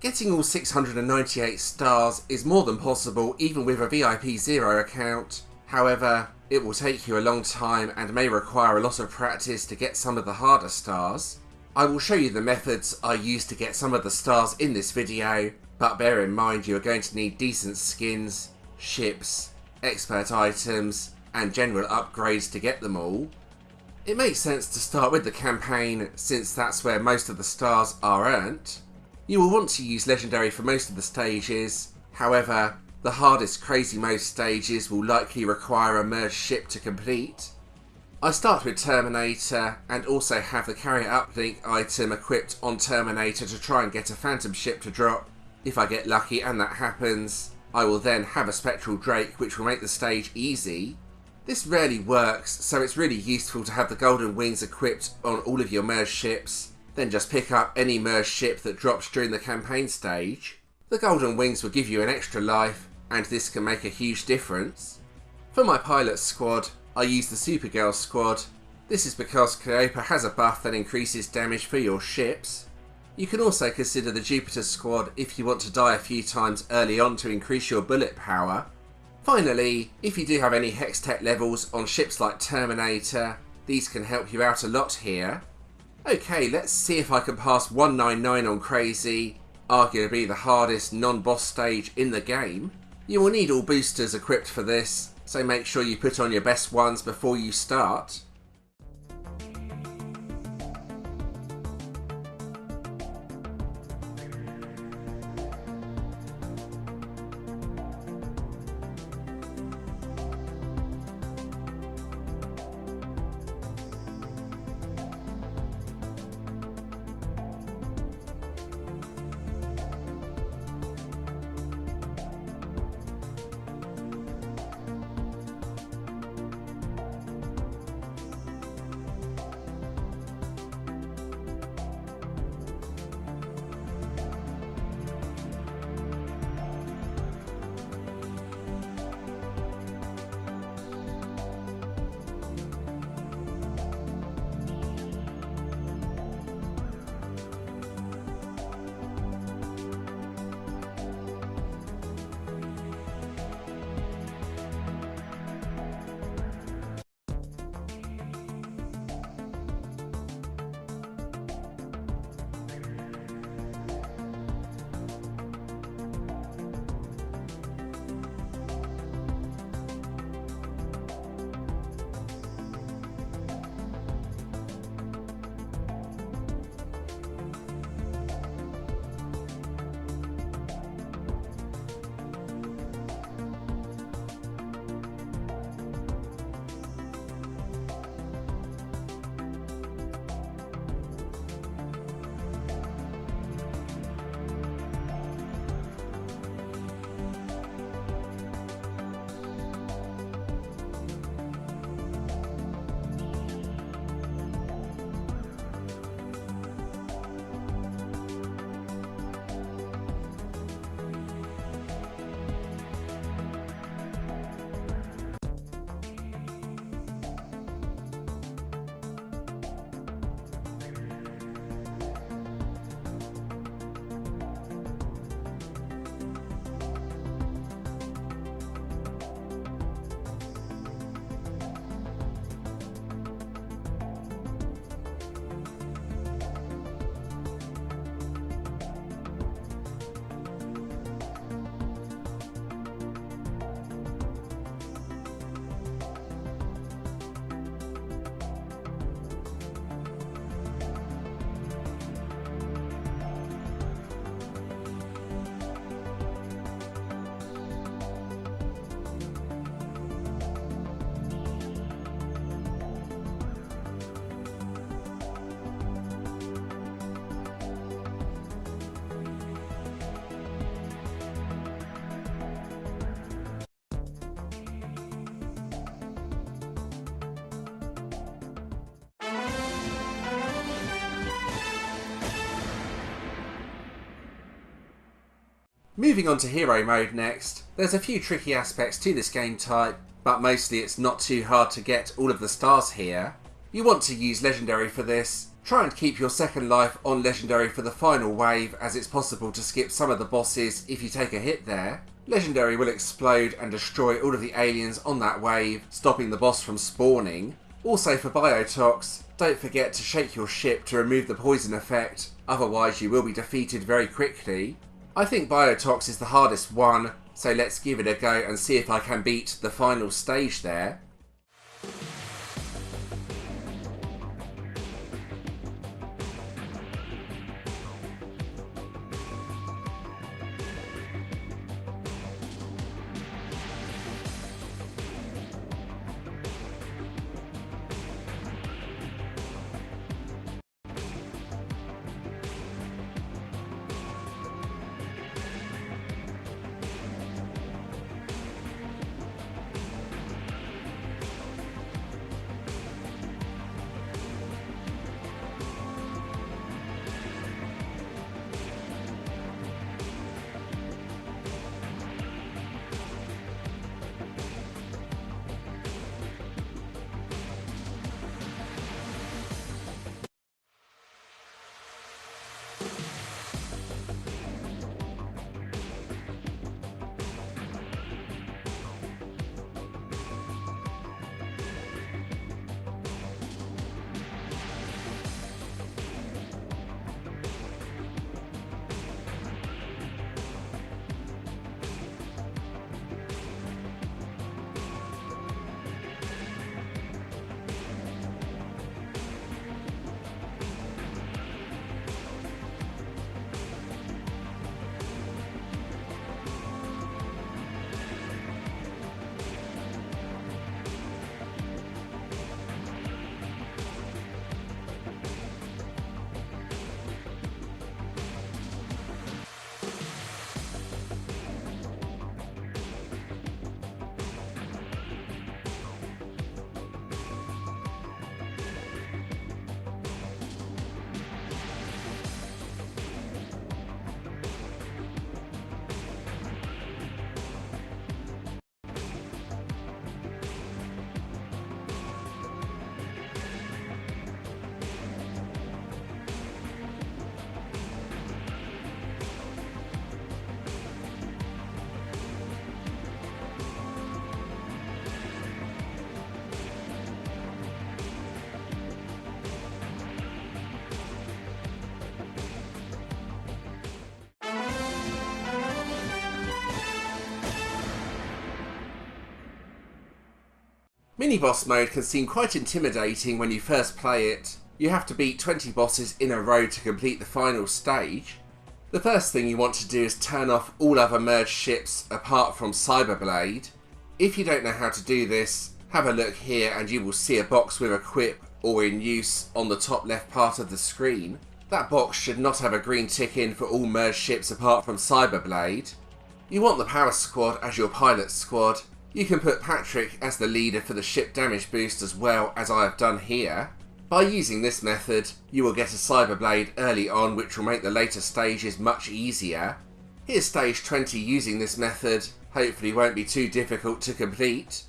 Getting all 698 stars is more than possible even with a VIP 0 account. However, it will take you a long time and may require a lot of practice to get some of the harder stars. I will show you the methods I use to get some of the stars in this video, but bear in mind you are going to need decent skins, ships, expert items, and general upgrades to get them all. It makes sense to start with the campaign since that's where most of the stars are earned. You will want to use legendary for most of the stages, however, the hardest crazy mode stages will likely require a merged ship to complete. I start with Terminator and also have the carrier uplink item equipped on Terminator to try and get a phantom ship to drop. If I get lucky and that happens, I will then have a spectral Drake which will make the stage easy. This rarely works, so it's really useful to have the golden wings equipped on all of your merged ships. Then just pick up any merged ship that drops during the campaign stage. The golden wings will give you an extra life, and this can make a huge difference. For my pilot squad, I use the Supergirl squad. This is because Cleopatra has a buff that increases damage for your ships. You can also consider the Jupiter squad if you want to die a few times early on to increase your bullet power. Finally, if you do have any hex tech levels on ships like Terminator, these can help you out a lot here. Okay, let's see if I can pass 199 on Crazy, arguably the hardest non-boss stage in the game. You will need all boosters equipped for this, so make sure you put on your best ones before you start. Moving on to hero mode next, there's a few tricky aspects to this game type, but mostly it's not too hard to get all of the stars here. You want to use legendary for this, Try and keep your second life on Legendary for the final wave, as it's possible to skip some of the bosses if you take a hit there. Legendary will explode and destroy all of the aliens on that wave, stopping the boss from spawning. Also for Biotox, don't forget to shake your ship to remove the poison effect, otherwise you will be defeated very quickly. I think Biotox is the hardest one, so let's give it a go and see if I can beat the final stage there. Mini-boss mode can seem quite intimidating when you first play it. You have to beat 20 bosses in a row to complete the final stage. The first thing you want to do is turn off all other merged ships apart from Cyberblade. If you don't know how to do this, have a look here and you will see a box with equip or in use on the top left part of the screen. That box should not have a green tick in for all merged ships apart from Cyberblade. You want the power squad as your pilot squad. You can put Patrick as the leader for the ship damage boost as well, as I have done here. By using this method, you will get a Cyberblade early on, which will make the later stages much easier. Here's stage 20 using this method, hopefully won't be too difficult to complete.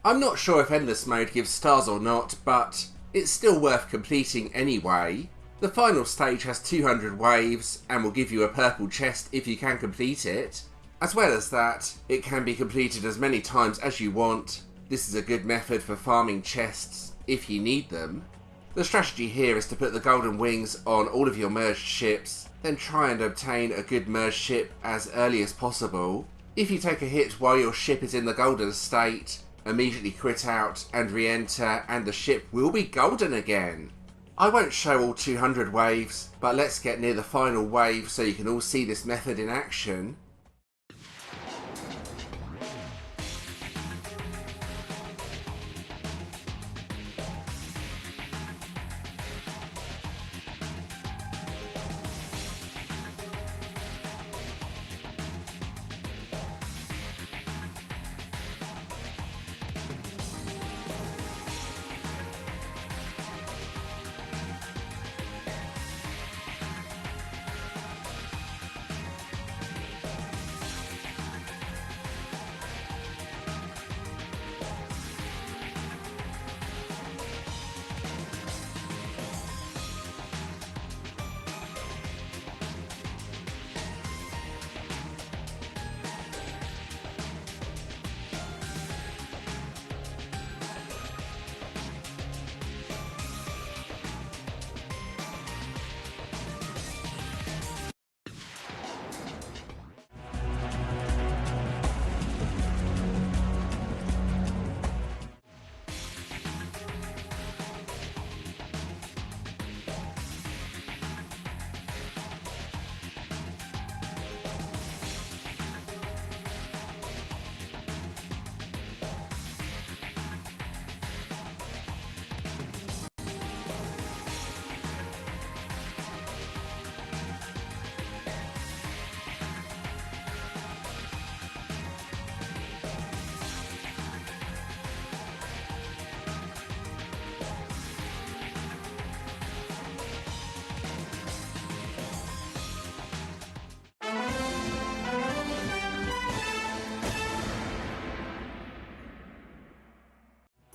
I'm not sure if Endless Mode gives stars or not, but it's still worth completing anyway. The final stage has 200 waves and will give you a purple chest if you can complete it. As well as that, it can be completed as many times as you want. This is a good method for farming chests if you need them. The strategy here is to put the golden wings on all of your merged ships, then try and obtain a good merged ship as early as possible. If you take a hit while your ship is in the golden state, immediately quit out and re-enter and the ship will be golden again. I won't show all 200 waves, but let's get near the final wave so you can all see this method in action.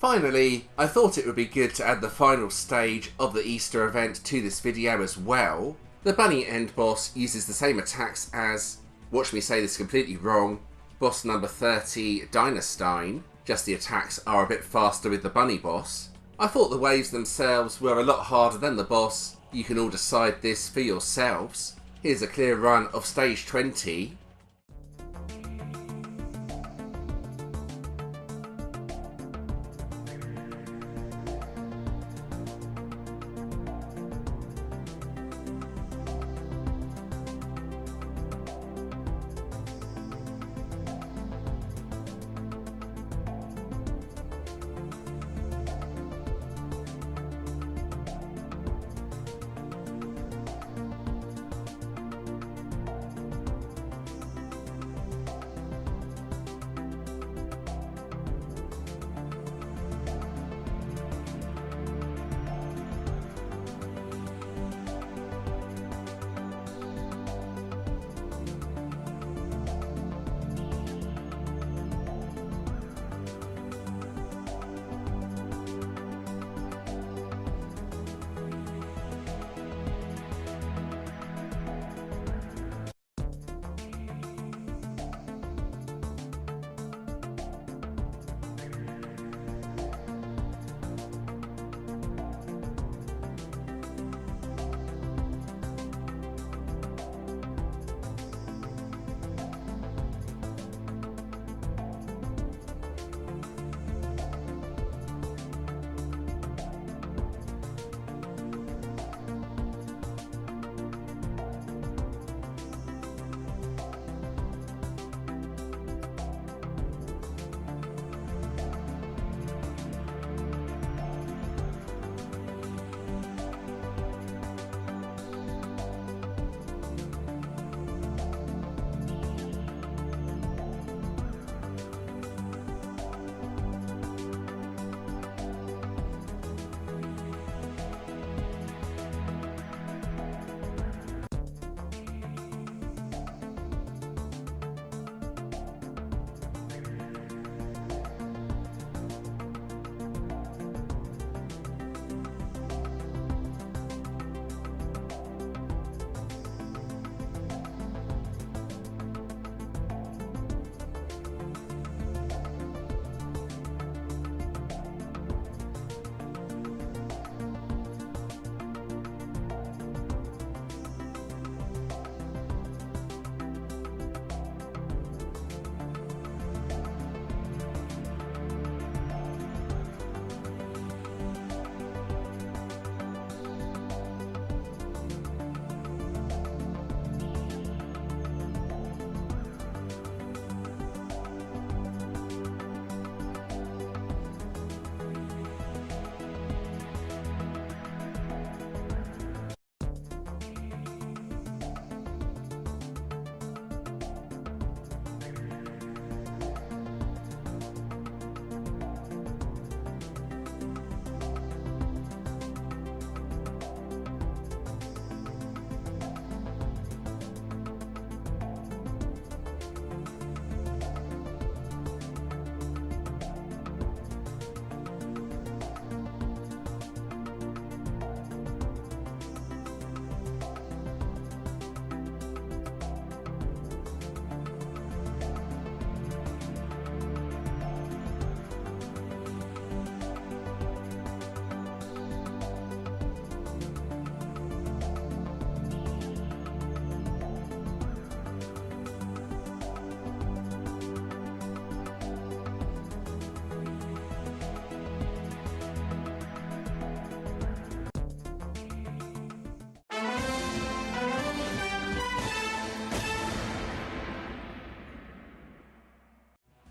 Finally, I thought it would be good to add the final stage of the Easter event to this video as well. The bunny end boss uses the same attacks as, watch me say this completely wrong, boss number 30 Dynastine, just the attacks are a bit faster with the bunny boss. I thought the waves themselves were a lot harder than the boss. You can all decide this for yourselves. Here's a clear run of stage 20.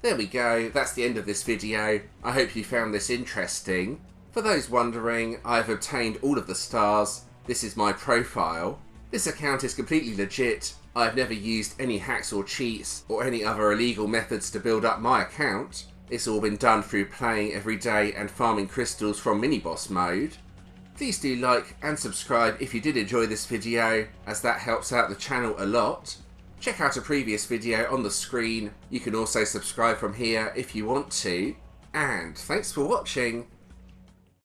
There we go, that's the end of this video. I hope you found this interesting. For those wondering, I have obtained all of the stars. This is my profile. This account is completely legit. I have never used any hacks or cheats or any other illegal methods to build up my account. It's all been done through playing every day and farming crystals from mini-boss mode. Please do like and subscribe if you did enjoy this video, as that helps out the channel a lot. Check out a previous video on the screen. You can also subscribe from here if you want to. And thanks for watching.